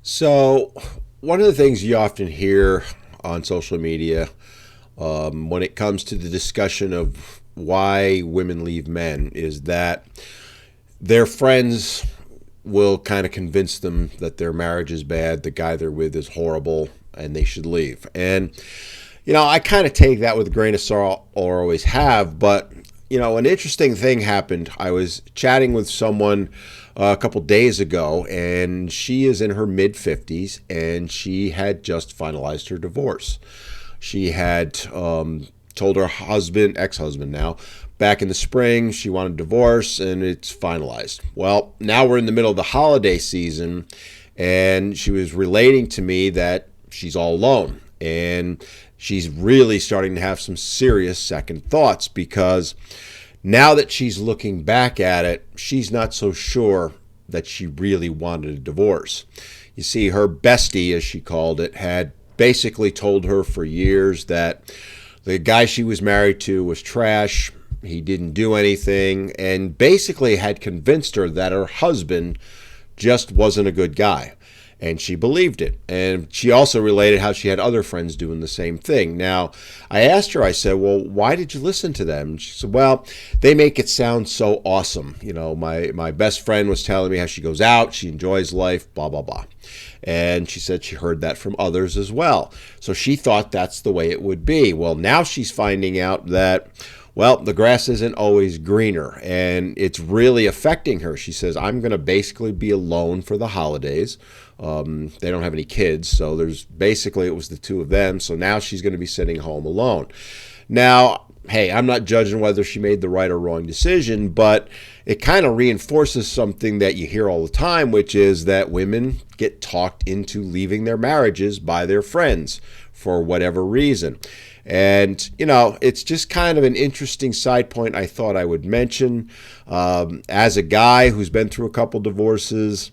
So, one of the things you often hear on social media when it comes to the discussion of why women leave men is that their friends will kind of convince them that their marriage is bad, the guy they're with is horrible, and they should leave. And, I kind of take that with a grain of salt, or always have, but an interesting thing happened. I was chatting with someone a couple days ago, and she is in her mid 50s, and she had just finalized her divorce. She had told her husband, ex-husband now, back in the spring she wanted a divorce, and it's finalized. Well, now we're in the middle of the holiday season, and she was relating to me that she's all alone, and she's really starting to have some serious second thoughts because now that she's looking back at it, she's not so sure that she really wanted a divorce. You see, her bestie, as she called it, had basically told her for years that the guy she was married to was trash. He didn't do anything, and basically had convinced her that her husband just wasn't a good guy. And she believed it. And she also related how she had other friends doing the same thing. Now, I asked her, I said, well, why did you listen to them? And she said, well, they make it sound so awesome. My best friend was telling me how she goes out, she enjoys life, blah, blah, blah. And she said she heard that from others as well. So she thought that's the way it would be. Well, now she's finding out that, well, the grass isn't always greener, and it's really affecting her. She says, I'm going to basically be alone for the holidays. They don't have any kids, so it was the two of them. So now she's going to be sitting home alone. Now, hey, I'm not judging whether she made the right or wrong decision, but it kind of reinforces something that you hear all the time, which is that women get talked into leaving their marriages by their friends for whatever reason. And, it's just kind of an interesting side point I thought I would mention. As a guy who's been through a couple divorces,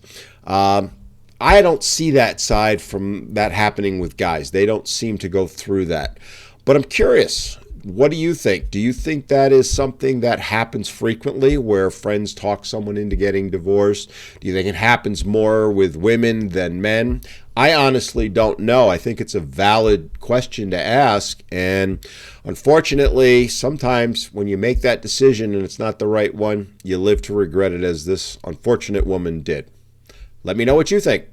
I don't see that side from that happening with guys. They don't seem to go through that. But I'm curious, what do you think? Do you think that is something that happens frequently where friends talk someone into getting divorced? Do you think it happens more with women than men? I honestly don't know. I think it's a valid question to ask. And unfortunately, sometimes when you make that decision and it's not the right one, you live to regret it, as this unfortunate woman did. Let me know what you think.